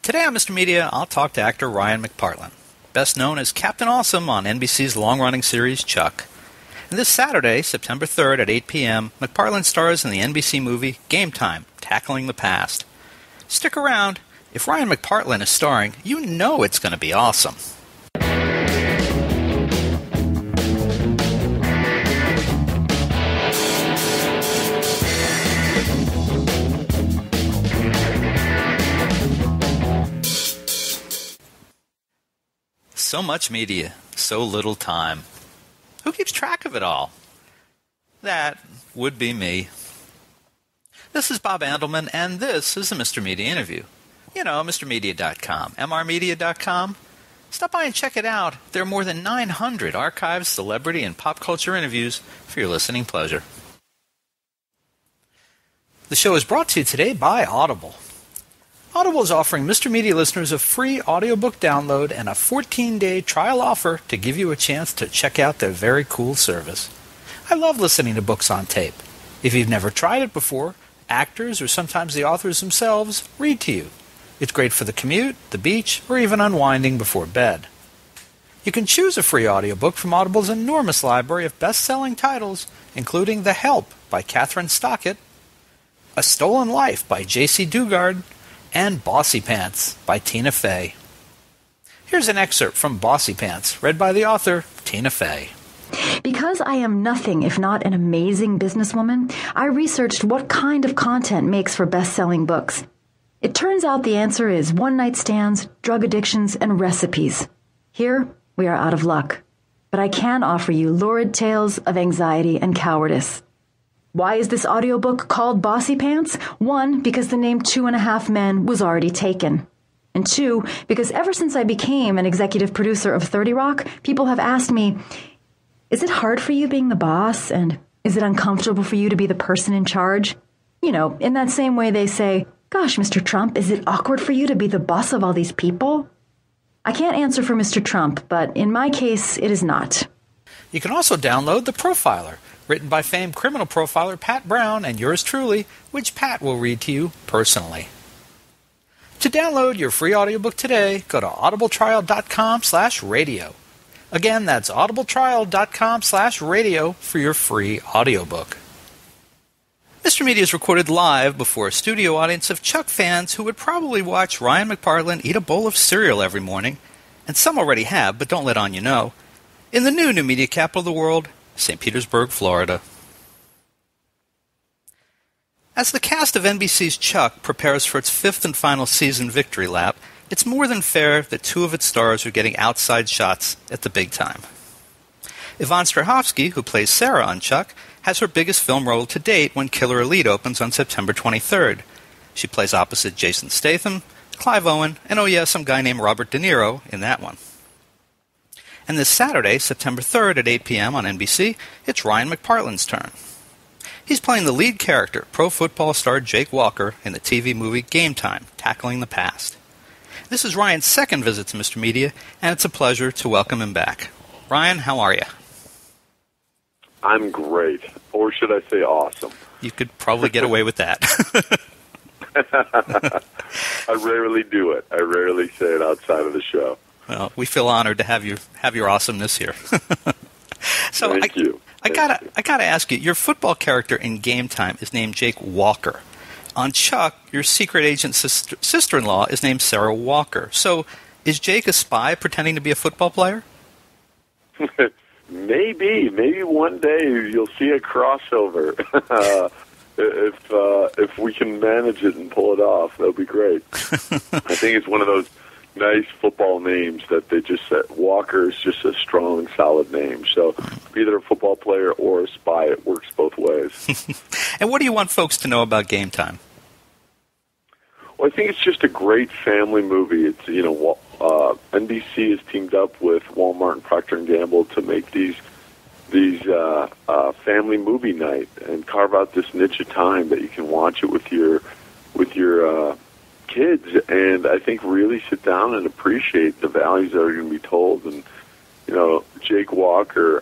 Today on Mr. Media, I'll talk to actor Ryan McPartlin, best known as Captain Awesome on NBC's long-running series Chuck. And this Saturday, September 3rd at 8 p.m., McPartlin stars in the NBC movie Game Time, Tackling the Past. Stick around. If Ryan McPartlin is starring, you know it's going to be awesome. So much media, so little time. Who keeps track of it all? That would be me. This is Bob Andelman, and this is the Mr. Media Interview. You know, MrMedia.com, MRMedia.com. Stop by and check it out. There are more than 900 archived celebrity and pop culture interviews for your listening pleasure. The show is brought to you today by Audible. Audible is offering Mr. Media listeners a free audiobook download and a 14-day trial offer to give you a chance to check out their very cool service. I love listening to books on tape. If you've never tried it before, actors or sometimes the authors themselves read to you. It's great for the commute, the beach, or even unwinding before bed. You can choose a free audiobook from Audible's enormous library of best-selling titles, including The Help by Catherine Stockett, A Stolen Life by J.C. Dugard, and Bossy Pants by Tina Fey. Here's an excerpt from Bossy Pants, read by the author, Tina Fey. Because I am nothing if not an amazing businesswoman, I researched what kind of content makes for best-selling books. It turns out the answer is one-night stands, drug addictions, and recipes. Here, we are out of luck. But I can offer you lurid tales of anxiety and cowardice. Why is this audiobook called Bossy Pants? 1, because the name 2.5 Men was already taken. And 2, because ever since I became an executive producer of 30 Rock, people have asked me, is it hard for you being the boss? And is it uncomfortable for you to be the person in charge? You know, in that same way they say, gosh, Mr. Trump, is it awkward for you to be the boss of all these people? I can't answer for Mr. Trump, but in my case, it is not. You can also download The Profiler, written by famed criminal profiler Pat Brown and yours truly, which Pat will read to you personally. To download your free audiobook today, go to audibletrial.com/radio. Again, that's audibletrial.com/radio for your free audiobook. Mr. Media is recorded live before a studio audience of Chuck fans who would probably watch Ryan McPartlin eat a bowl of cereal every morning, and some already have, but don't let on you know, in the new media capital of the world, St. Petersburg, Florida. As the cast of NBC's Chuck prepares for its 5th and final season victory lap, it's more than fair that 2 of its stars are getting outside shots at the big time. Yvonne Strahovski, who plays Sarah on Chuck, has her biggest film role to date when Killer Elite opens on September 23rd. She plays opposite Jason Statham, Clive Owen, and oh yeah, some guy named Robert De Niro in that one. And this Saturday, September 3rd at 8 p.m. on NBC, it's Ryan McPartlin's turn. He's playing the lead character, pro football star Jake Walker, in the TV movie Game Time, Tackling the Past. This is Ryan's second visit to Mr. Media, and it's a pleasure to welcome him back. Ryan, how are you? I'm great. Or should I say awesome? You could probably get away with that. I rarely do it. I rarely say it outside of the show. Well, we feel honored to have your awesomeness here. So Thank you. I gotta ask you. Your football character in Game Time is named Jake Walker. On Chuck, your secret agent sister-in-law is named Sarah Walker. So, is Jake a spy pretending to be a football player? Maybe one day you'll see a crossover. If we can manage it and pull it off, that'll be great. I think it's one of those nice football names that they just said. Walker is just a strong, solid name. So either a football player or a spy, it works both ways. And what do you want folks to know about Game Time? Well, I think it's just a great family movie. It's NBC has teamed up with Walmart and Procter & Gamble to make these family movie night and carve out this niche of time that you can watch it with your kids, and I think really sit down and appreciate the values that are going to be told. And Jake Walker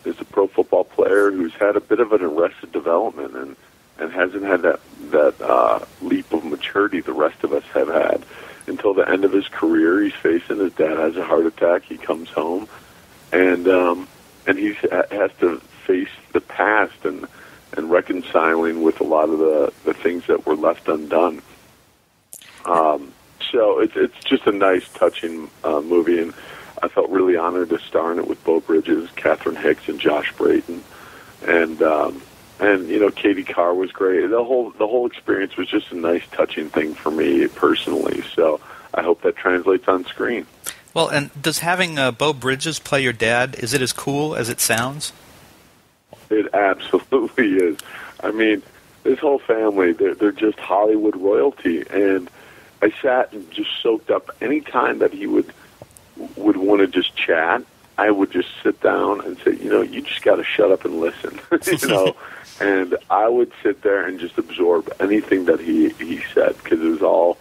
is a pro football player who's had a bit of an arrested development and hasn't had that leap of maturity the rest of us have had. until the end of his career. He's facing his dad has a heart attack. He comes home, and he has to face the past and reconciling with a lot of the things that were left undone. So it's just a nice, touching movie, and I felt really honored to star in it with Bo Bridges, Catherine Hicks, and Josh Brayton, and Katie Carr was great. The whole experience was just a nice, touching thing for me personally. So I hope that translates on screen. Well, and does having Bo Bridges play your dad, is it as cool as it sounds? It absolutely is. I mean, this whole family, they're just Hollywood royalty, and I sat and just soaked up any time that he would want to just chat. I would just sit down and say, you just got to shut up and listen, and I would sit there and just absorb anything that he said, because it was all,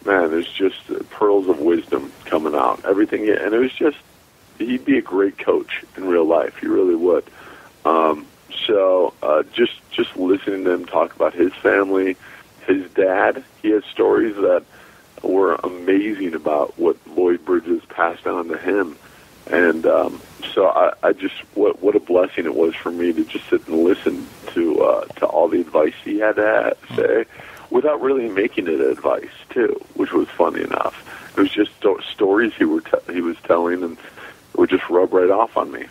man, there's just pearls of wisdom coming out, everything, and it was just, he'd be a great coach in real life, he really would. So just listening to him talk about his family, his dad, he has stories that were amazing about what Lloyd Bridges passed on to him. And so I just, what a blessing it was for me to just sit and listen to all the advice he had to say, without really making it advice, too, which was funny enough. It was just stories he was telling, and it would just rub right off on me.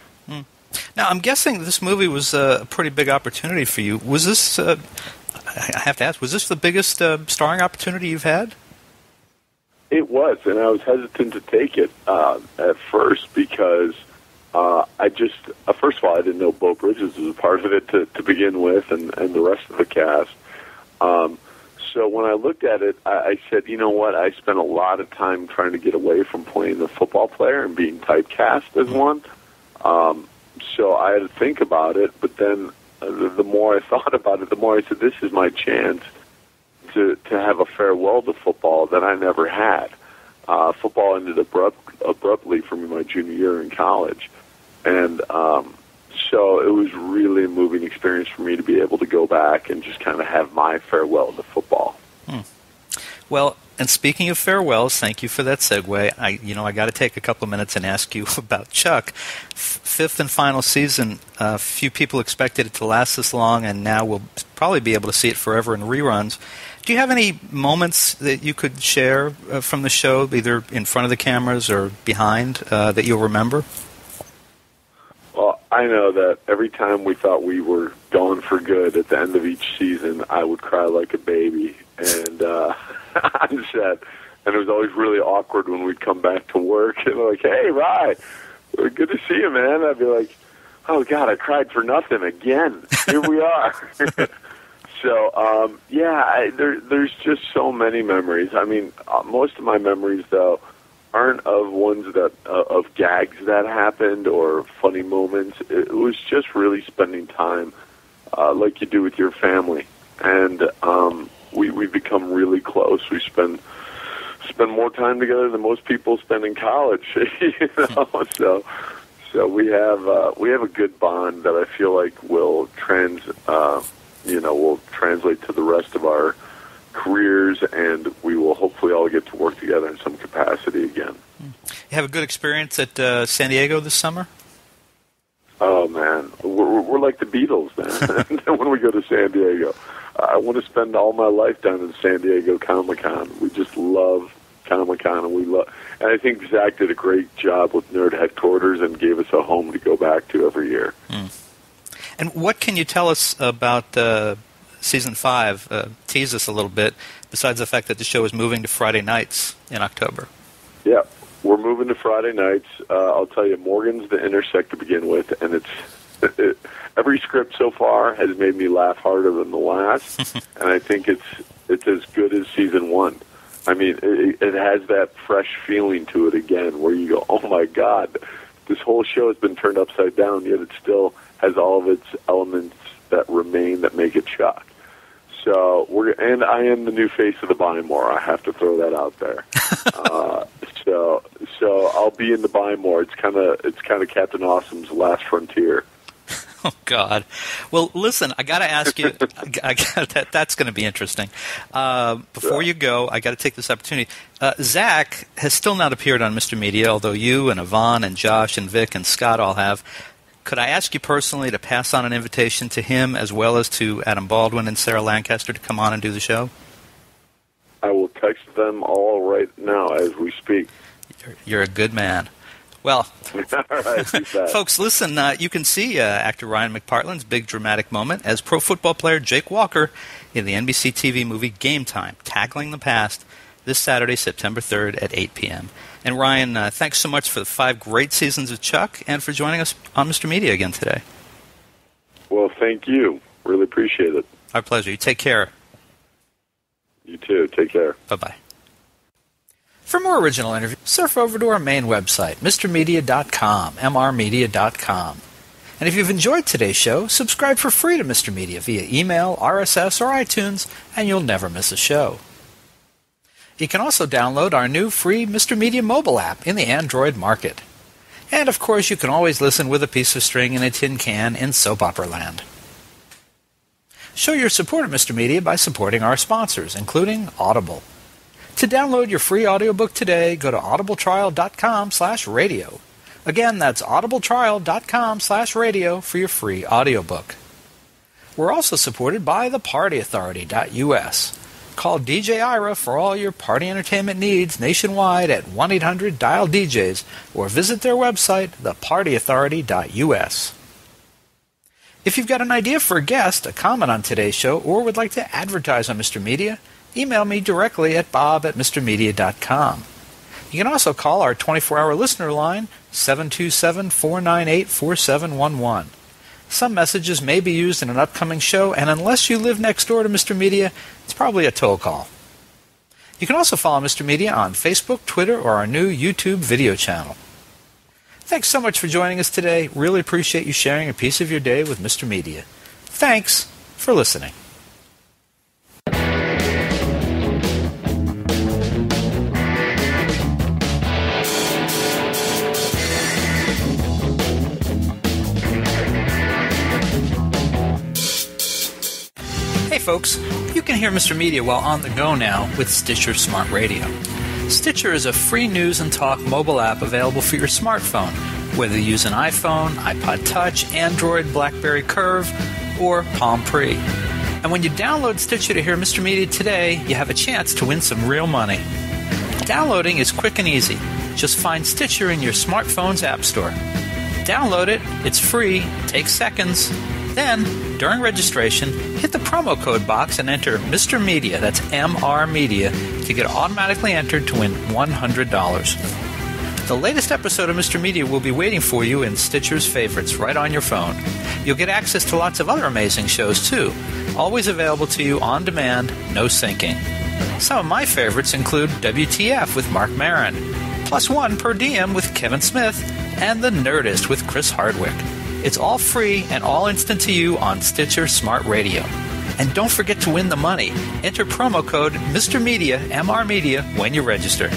Now, I'm guessing this movie was a pretty big opportunity for you. Was this, I have to ask, was this the biggest starring opportunity you've had? It was, and I was hesitant to take it at first because first of all, I didn't know Bo Bridges was a part of it to begin with, and the rest of the cast. So when I looked at it, I said, you know what, I spent a lot of time trying to get away from playing the football player and being typecast as one. So I had to think about it, but then the more I thought about it, the more I said, this is my chance to have a farewell to football that I never had. Football ended abruptly for me my junior year in college. And so it was really a moving experience for me to be able to go back and just kind of have my farewell to football. Well, and speaking of farewells, thank you for that segue. I got to take a couple of minutes and ask you about Chuck. Fifth and final season. Few people expected it to last this long, and now we'll probably be able to see it forever in reruns. Do you have any moments that you could share from the show, either in front of the cameras or behind, that you'll remember? Well, I know that every time we thought we were going for good at the end of each season, I would cry like a baby and on set. And it was always really awkward when we'd come back to work and like, hey, Ryan, good to see you, man. I'd be like, oh, God, I cried for nothing again. Here we are. So, there's just so many memories. I mean, most of my memories, though, aren't of ones that of gags that happened or funny moments. It was just really spending time like you do with your family. And we become really close. We spend more time together than most people spend in college. So we have a good bond that I feel like will translate to the rest of our careers, and we will hopefully all get to work together in some capacity again. You have a good experience at San Diego this summer? Oh, man. We're like the Beatles, man, when we go to San Diego. I want to spend all my life down in San Diego Comic-Con. We just love Comic-Con, and I think Zach did a great job with Nerd Headquarters and gave us a home to go back to every year. And what can you tell us about Season 5? Tease us a little bit, besides the fact that the show is moving to Friday nights in October. Yeah, we're moving to Friday nights. I'll tell you, Morgan's the intersect to begin with, and every script so far has made me laugh harder than the last, and I think it's as good as Season 1. I mean, it has that fresh feeling to it again, where you go, oh my God, this whole show has been turned upside down, yet it still has all of its elements that remain that make it Chuck. So and I am the new face of the Buy More. I have to throw that out there. So I'll be in the Buy More. It's kind of Captain Awesome's last frontier. Oh, God. Well, listen, I got to ask you, that's going to be interesting. Before you go, I got to take this opportunity. Zach has still not appeared on Mr. Media, although you and Yvonne and Josh and Vic and Scott all have. Could I ask you personally to pass on an invitation to him as well as to Adam Baldwin and Sarah Lancaster to come on and do the show? I will text them all right now as we speak. You're a good man. Well, all right, folks, listen, you can see actor Ryan McPartlin's big dramatic moment as pro football player Jake Walker in the NBC TV movie Game Time, Tackling the Past, this Saturday, September 3rd at 8 p.m. And Ryan, thanks so much for the 5 great seasons of Chuck and for joining us on Mr. Media again today. Well, thank you. Really appreciate it. Our pleasure. You take care. You too. Take care. Bye-bye. For more original interviews, surf over to our main website, mrmedia.com, mrmedia.com. And if you've enjoyed today's show, subscribe for free to Mr. Media via email, RSS, or iTunes, and you'll never miss a show. You can also download our new free Mr. Media mobile app in the Android market. And, of course, you can always listen with a piece of string in a tin can in soap opera land. Show your support of Mr. Media by supporting our sponsors, including Audible. To download your free audiobook today, go to audibletrial.com/radio. Again, that's audibletrial.com/radio for your free audiobook. We're also supported by thepartyauthority.us. Call DJ Ira for all your party entertainment needs nationwide at 1-800-DIAL-DJs or visit their website, thepartyauthority.us. If you've got an idea for a guest, a comment on today's show, or would like to advertise on Mr. Media, email me directly at bob@mrmedia.com. You can also call our 24-hour listener line, 727-498-4711. Some messages may be used in an upcoming show, and unless you live next door to Mr. Media, it's probably a toll call. You can also follow Mr. Media on Facebook, Twitter, or our new YouTube video channel. Thanks so much for joining us today. Really appreciate you sharing a piece of your day with Mr. Media. Thanks for listening. Hey folks, you can hear Mr. Media while on the go now with Stitcher Smart Radio. Stitcher is a free news and talk mobile app available for your smartphone, whether you use an iPhone, iPod Touch, Android, BlackBerry Curve, or Palm Pre. And when you download Stitcher to hear Mr. Media today, you have a chance to win some real money. Downloading is quick and easy. Just find Stitcher in your smartphone's app store. Download it, it's free, takes seconds. Then, during registration, hit the promo code box and enter Mr. Media, that's MR Media, to get automatically entered to win $100. The latest episode of Mr. Media will be waiting for you in Stitcher's favorites right on your phone. You'll get access to lots of other amazing shows, too, always available to you on demand, no syncing. Some of my favorites include WTF with Mark Maron, Plus One Per Diem with Kevin Smith, and The Nerdist with Chris Hardwick. It's all free and all instant to you on Stitcher Smart Radio. And don't forget to win the money. Enter promo code Mr. Media, MR Media, when you register.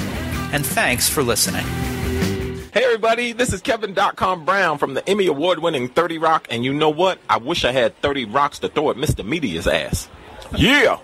And thanks for listening. Hey everybody, this is Kevin.com Brown from the Emmy Award-winning 30 Rock, and you know what? I wish I had 30 rocks to throw at Mr. Media's ass. Yeah!